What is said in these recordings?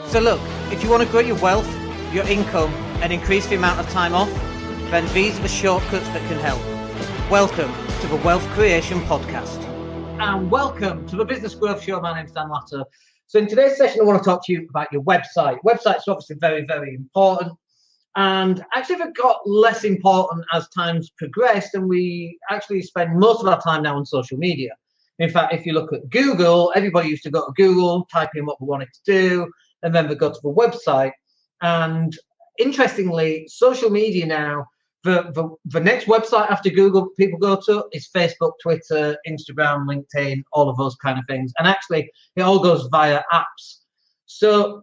So look, if you want to grow your wealth, your income, and increase the amount of time off, then these are the shortcuts that can help. Welcome to the Wealth Creation Podcast. And welcome to the Business Growth Show. My name is Daniel Latto. So in today's session, I want to talk to you about your website. Websites are obviously very, very important. And actually, they've got less important as time's progressed, and we actually spend most of our time now on social media. In fact, if you look at Google, everybody used to go to Google, type in what they wanted to do, and then they go to the website. And interestingly, social media now, the next website after Google people go to is Facebook, Twitter, Instagram, LinkedIn, all of those kind of things. And actually, it all goes via apps. So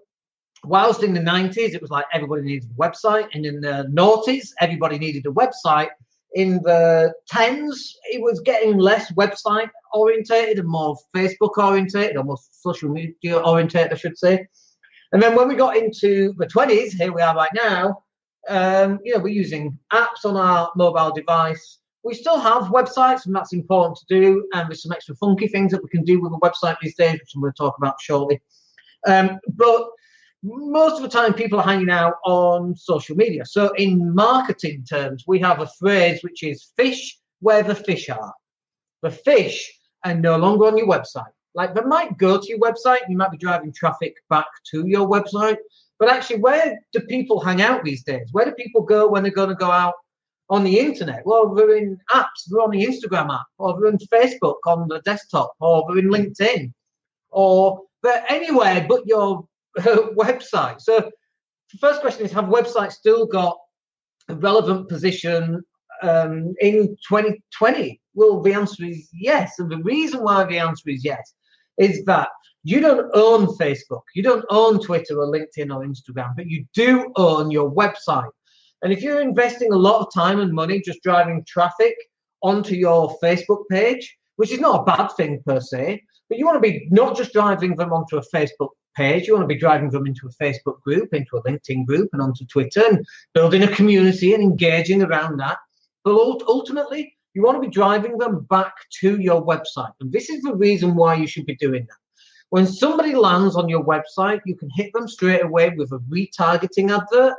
whilst in the 90s, it was like everybody needed a website. And in the noughties, everybody needed a website. In the 10s, it was getting less website orientated and more Facebook orientated, or more social media orientated, I should say. And then when we got into the 20s, here we are right now, we're using apps on our mobile device. We still have websites, and that's important to do. And there's some extra funky things that we can do with a website these days, which I'm going to talk about shortly. But most of the time, people are hanging out on social media. So in marketing terms, we have a phrase which is fish where the fish are. The fish are no longer on your website. Like, they might go to your website, you might be driving traffic back to your website, but actually, where do people hang out these days? Where do people go when they're going to go out on the internet? Well, they're in apps, they're on the Instagram app, or they're in Facebook on the desktop, or they're in LinkedIn, or they're anywhere but your website. So the first question is, have websites still got a relevant position in 2020? Well, the answer is yes. And the reason why the answer is yes is that you don't own Facebook, you don't own Twitter or LinkedIn or Instagram, but you do own your website. And if you're investing a lot of time and money just driving traffic onto your Facebook page, which is not a bad thing per se, but you want to be not just driving them onto a Facebook page, you want to be driving them into a Facebook group, into a LinkedIn group, and onto Twitter, and building a community and engaging around that. But ultimately, you want to be driving them back to your website. And this is the reason why you should be doing that. When somebody lands on your website, you can hit them straight away with a retargeting advert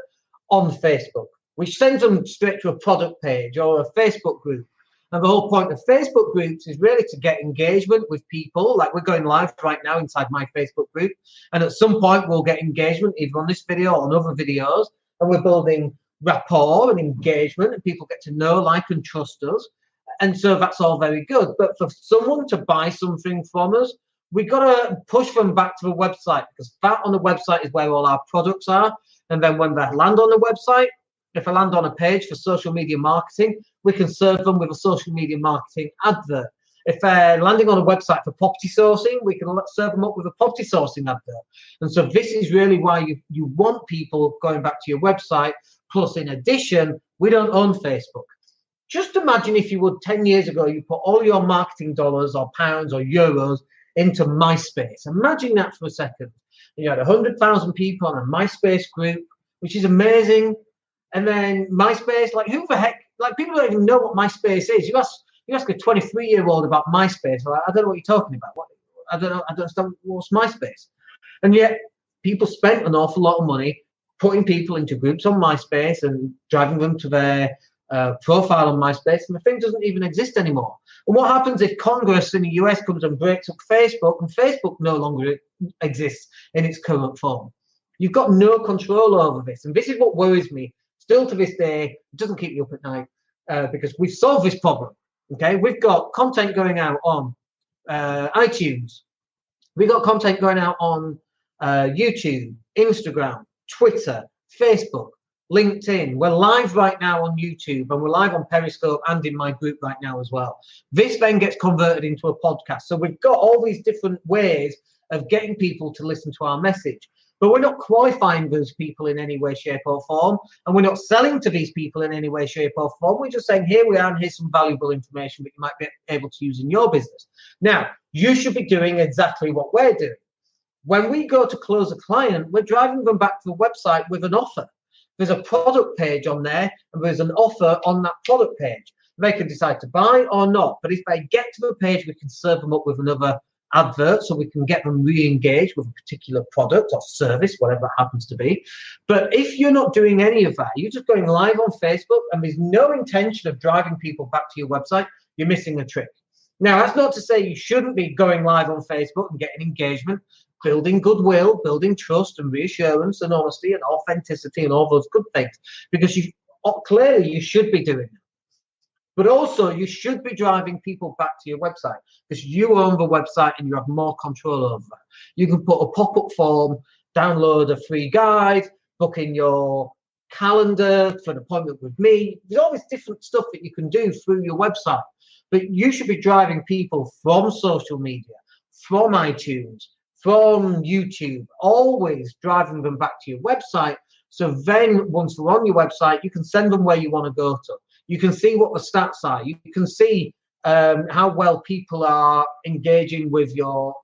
on Facebook, which sends them straight to a product page or a Facebook group. And the whole point of Facebook groups is really to get engagement with people. Like, we're going live right now inside my Facebook group. And at some point, we'll get engagement either on this video or on other videos. And we're building rapport and engagement, and people get to know, like, and trust us. And so that's all very good. But for someone to buy something from us, we've got to push them back to the website, because that on the website is where all our products are. And then when they land on the website, if they land on a page for social media marketing, we can serve them with a social media marketing advert. If they're landing on a website for property sourcing, we can serve them up with a property sourcing advert. And so this is really why you want people going back to your website. Plus, in addition, we don't own Facebook. Just imagine if you would 10 years ago, you put all your marketing dollars or pounds or euros into MySpace. Imagine that for a second. You had 100,000 people on a MySpace group, which is amazing. And then MySpace, like, who the heck, like, people don't even know what MySpace is. You ask a 23-year-old about MySpace, like, I don't know what you're talking about. I don't understand what's MySpace. And yet people spent an awful lot of money putting people into groups on MySpace and driving them to their profile on MySpace, and the thing doesn't even exist anymore. And what happens if Congress in the US comes and breaks up Facebook, and Facebook no longer exists in its current form? You've got no control over this. And this is what worries me still to this day. It doesn't keep you up at night, because we've solved this problem. Okay, we've got content going out on iTunes. We've got content going out on YouTube, Instagram, Twitter, Facebook, LinkedIn. We're live right now on YouTube, and we're live on Periscope and in my group right now as well. This then gets converted into a podcast. So we've got all these different ways of getting people to listen to our message. But we're not qualifying those people in any way, shape, or form. And we're not selling to these people in any way, shape, or form. We're just saying, here we are, and here's some valuable information that you might be able to use in your business. Now, you should be doing exactly what we're doing. When we go to close a client, we're driving them back to the website with an offer. There's a product page on there, and there's an offer on that product page. They can decide to buy or not. But if they get to the page, we can serve them up with another adverts so we can get them re-engaged with a particular product or service, whatever it happens to be. But if you're not doing any of that, you're just going live on Facebook and there's no intention of driving people back to your website, you're missing a trick. Now, that's not to say you shouldn't be going live on Facebook and getting engagement, building goodwill, building trust and reassurance and honesty and authenticity and all those good things, because clearly you should be doing it. But also you should be driving people back to your website because you own the website and you have more control over that. You can put a pop-up form, download a free guide, book in your calendar for an appointment with me. There's all this different stuff that you can do through your website. But you should be driving people from social media, from iTunes, from YouTube, always driving them back to your website. So then once they're on your website, you can send them where you want to go to. You can see what the stats are. You can see how well people are engaging with your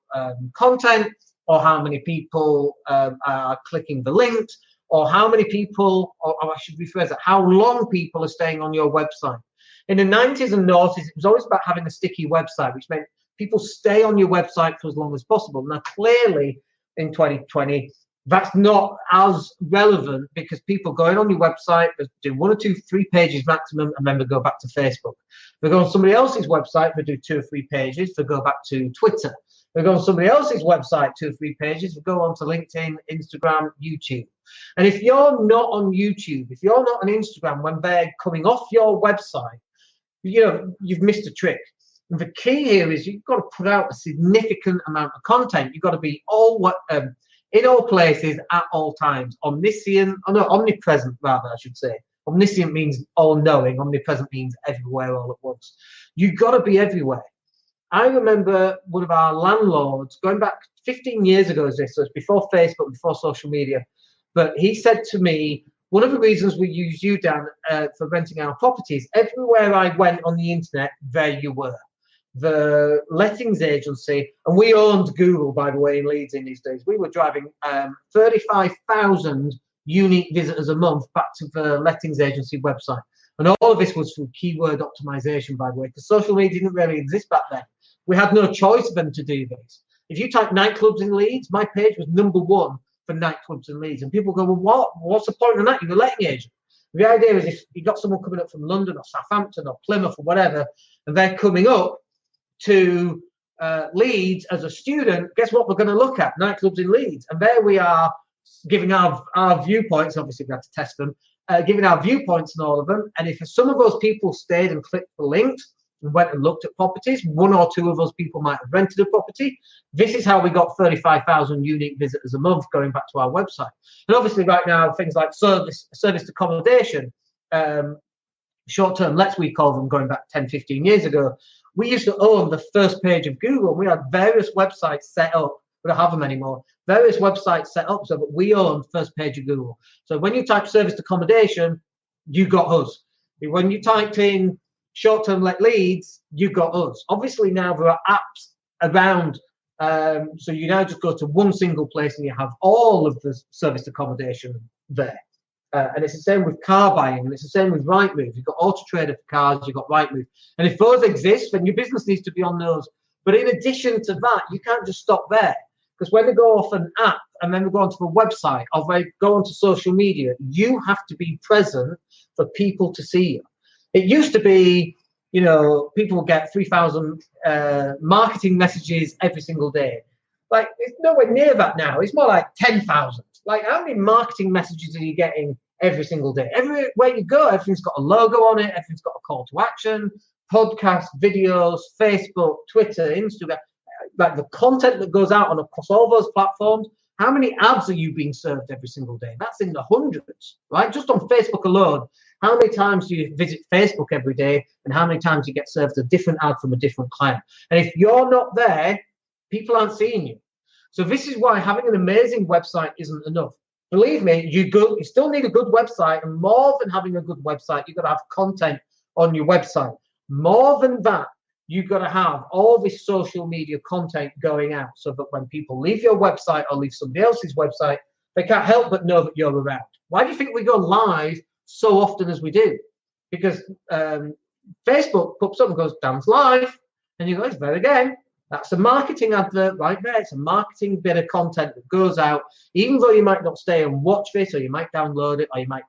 content, or how many people are clicking the links, or how many people, or I should rephrase it, how long people are staying on your website. In the 90s and noughties, it was always about having a sticky website, which meant people stay on your website for as long as possible. Now, clearly, in 2020, that's not as relevant because people going on your website, they do 1 or 2, 3 pages maximum, and then they go back to Facebook. They go on somebody else's website, they do 2 or 3 pages, they go back to Twitter. They go on somebody else's website, 2 or 3 pages, they go on to LinkedIn, Instagram, YouTube. And if you're not on YouTube, if you're not on Instagram when they're coming off your website, you've missed a trick. And the key here is you've got to put out a significant amount of content. You've got to be in all places at all times. Omnipresent, rather, I should say. Omniscient means all-knowing. Omnipresent means everywhere all at once. You've got to be everywhere. I remember one of our landlords, going back 15 years ago, so it's before Facebook, before social media, but he said to me, one of the reasons we use you, Dan, for renting our properties, everywhere I went on the internet, there you were. The lettings agency, and we owned Google, by the way, in Leeds in these days. We were driving 35,000 unique visitors a month back to the lettings agency website. And all of this was through keyword optimization, by the way, because social media didn't really exist back then. We had no choice then to do this. If you type nightclubs in Leeds, my page was #1 for nightclubs in Leeds. And people go, well, what's the point of that? You're a letting agent. The idea is if you got someone coming up from London or Southampton or Plymouth or whatever, and they're coming up to Leeds as a student, guess what we're going to look at? Nightclubs in Leeds. And there we are giving our viewpoints. Obviously, we have to test them, giving our viewpoints and all of them. And if some of those people stayed and clicked the links and went and looked at properties, 1 or 2 of those people might have rented a property. This is how we got 35,000 unique visitors a month going back to our website. And obviously right now, things like service accommodation, short-term lets, we call them, going back 10, 15 years ago. We used to own the first page of Google. We had various websites set up. We don't have them anymore. Various websites set up so that we owned first page of Google. So when you type service accommodation, you got us. When you typed in short-term let leads, you got us. Obviously now there are apps around, so you now just go to one single place and you have all of the service accommodation there. And it's the same with car buying, and it's the same with Rightmove. You've got Auto Trader for cars, you've got Rightmove. And if those exist, then your business needs to be on those. But in addition to that, you can't just stop there. Because when they go off an app and then they go onto a website or they go onto social media, you have to be present for people to see you. It used to be, people would get 3,000 marketing messages every single day. Like, it's nowhere near that now. It's more like 10,000. Like, how many marketing messages are you getting every single day? Everywhere you go, everything's got a logo on it. Everything's got a call to action, podcasts, videos, Facebook, Twitter, Instagram. Like the content that goes out across all those platforms. How many ads are you being served every single day? That's in the hundreds, right? Just on Facebook alone. How many times do you visit Facebook every day, and how many times you get served a different ad from a different client? And if you're not there, people aren't seeing you. So this is why having an amazing website isn't enough. Believe me, you still need a good website, and more than having a good website, you've got to have content on your website. More than that, you've got to have all this social media content going out so that when people leave your website or leave somebody else's website, they can't help but know that you're around. Why do you think we go live so often as we do? Because Facebook pops up and goes, Dan's live. And you go, it's there again. That's a marketing advert right there. It's a marketing bit of content that goes out, even though you might not stay and watch this, or you might download it, or you might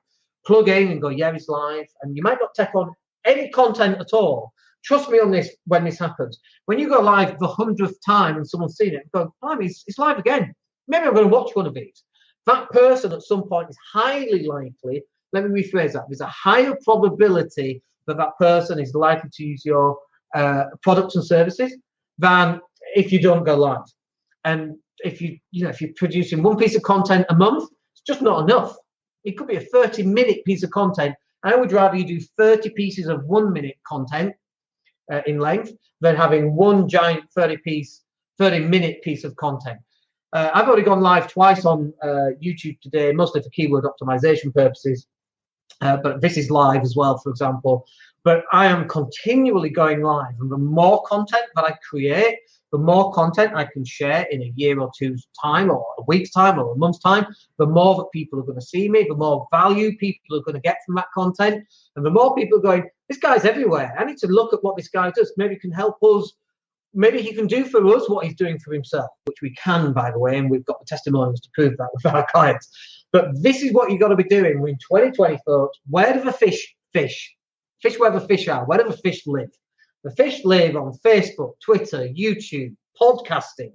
plug in and go, yeah, it's live, and you might not take on any content at all. Trust me on this when this happens. When you go live the 100th time and someone's seen it and go, oh, it's live again. Maybe I'm going to watch one of these. That person at some point is highly likely, let me rephrase that, there's a higher probability that that person is likely to use your products and services than if you don't go live. And if you're producing one piece of content a month, it's just not enough. It could be a 30-minute piece of content. I would rather you do 30 pieces of 1-minute content in length than having one giant 30-minute piece of content. I've already gone live twice on YouTube today, mostly for keyword optimization purposes. But this is live as well, for example. But I am continually going live, and the more content that I create, the more content I can share in a year or two's time, or a week's time, or a month's time, the more that people are going to see me, the more value people are going to get from that content, and the more people are going, this guy's everywhere. I need to look at what this guy does. Maybe he can help us. Maybe he can do for us what he's doing for himself, which we can, by the way, and we've got the testimonials to prove that with our clients. But this is what you've got to be doing. We're in 2020, folks. Where do the fish? Fish where the fish are. Where do the fish live? The fish live on Facebook, Twitter, YouTube, podcasting.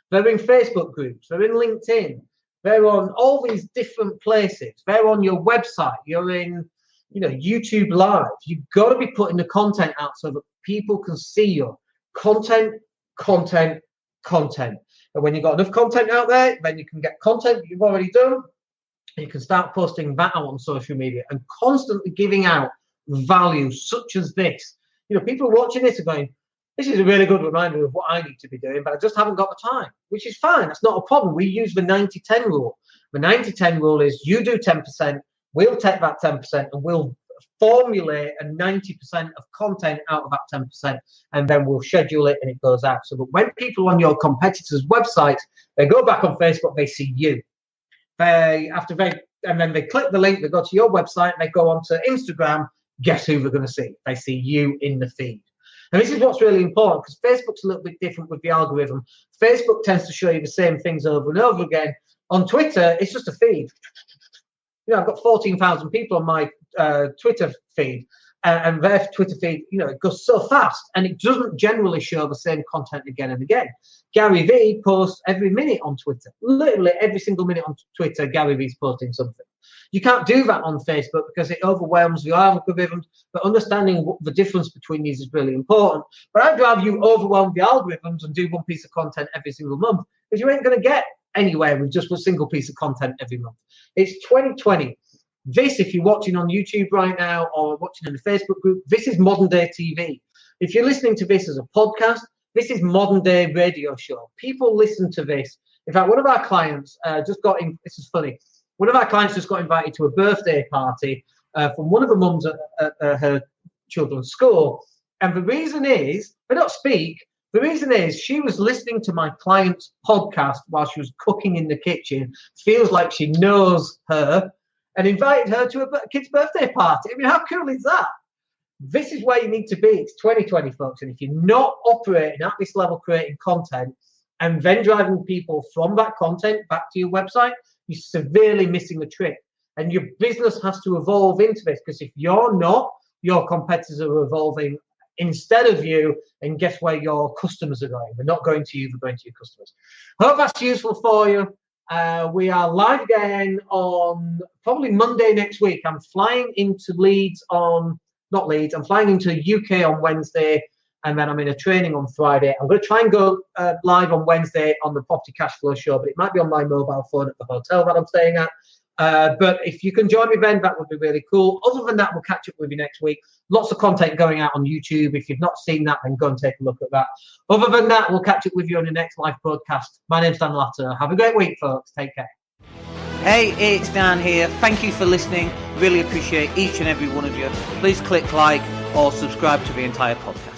They're in Facebook groups. They're in LinkedIn. They're on all these different places. They're on your website. You're in, YouTube Live. You've got to be putting the content out so that people can see your content. And when you've got enough content out there, then you can get content that you've already done. You can start posting that out on social media and constantly giving out value such as this. People watching this are going, this is a really good reminder of what I need to be doing, but I just haven't got the time, which is fine. That's not a problem. We use the 90-10 rule. The 90-10 rule is you do 10%, we'll take that 10%, and we'll formulate a 90% of content out of that 10%, and then we'll schedule it and it goes out. So that when people on your competitors' websites, they go back on Facebook, they see you. And then they click the link, they go to your website, they go onto Instagram. Guess who they're going to see? They see you in the feed. And this is what's really important, because Facebook's a little bit different with the algorithm. Facebook tends to show you the same things over and over again. On Twitter, it's just a feed. I've got 14,000 people on my Twitter feed, and their Twitter feed, it goes so fast, and it doesn't generally show the same content again and again. Gary Vee posts every minute on Twitter. Literally every single minute on Twitter, Gary Vee's posting something. You can't do that on Facebook because it overwhelms the algorithms, but understanding what the difference between these is really important. But I'd rather you overwhelm the algorithms and do one piece of content every single month, because you ain't going to get anywhere with just a single piece of content every month. It's 2020. This, if you're watching on YouTube right now or watching in the Facebook group, this is modern day TV. If you're listening to this as a podcast, this is modern day radio show. People listen to this. In fact, one of our clients just got in. This is funny. One of our clients just got invited to a birthday party from one of the mums at her children's school. And the reason is, they don't speak. The reason is she was listening to my client's podcast while she was cooking in the kitchen. Feels like she knows her, and invited her to a kid's birthday party. I mean, how cool is that? This is where you need to be. It's 2020, folks. And if you're not operating at this level, creating content, and then driving people from that content back to your website, you're severely missing a trick. And your business has to evolve into this, because if you're not, your competitors are evolving instead of you, and guess where your customers are going? They're not going to you, they're going to your customers. Hope that's useful for you. We are live again on probably Monday next week. I'm flying into I'm flying into UK on Wednesday, and then I'm in a training on Friday. I'm going to try and go live on Wednesday on the Property Cashflow show, but it might be on my mobile phone at the hotel that I'm staying at. But if you can join me then, that would be really cool. Other than that, we'll catch up with you next week. Lots of content going out on YouTube. If you've not seen that, then go and take a look at that. Other than that, we'll catch up with you on the next live broadcast. My name's Dan Latto. Have a great week, folks. Take care. Hey, it's Dan here. Thank you for listening. Really appreciate each and every one of you. Please click like or subscribe to the entire podcast.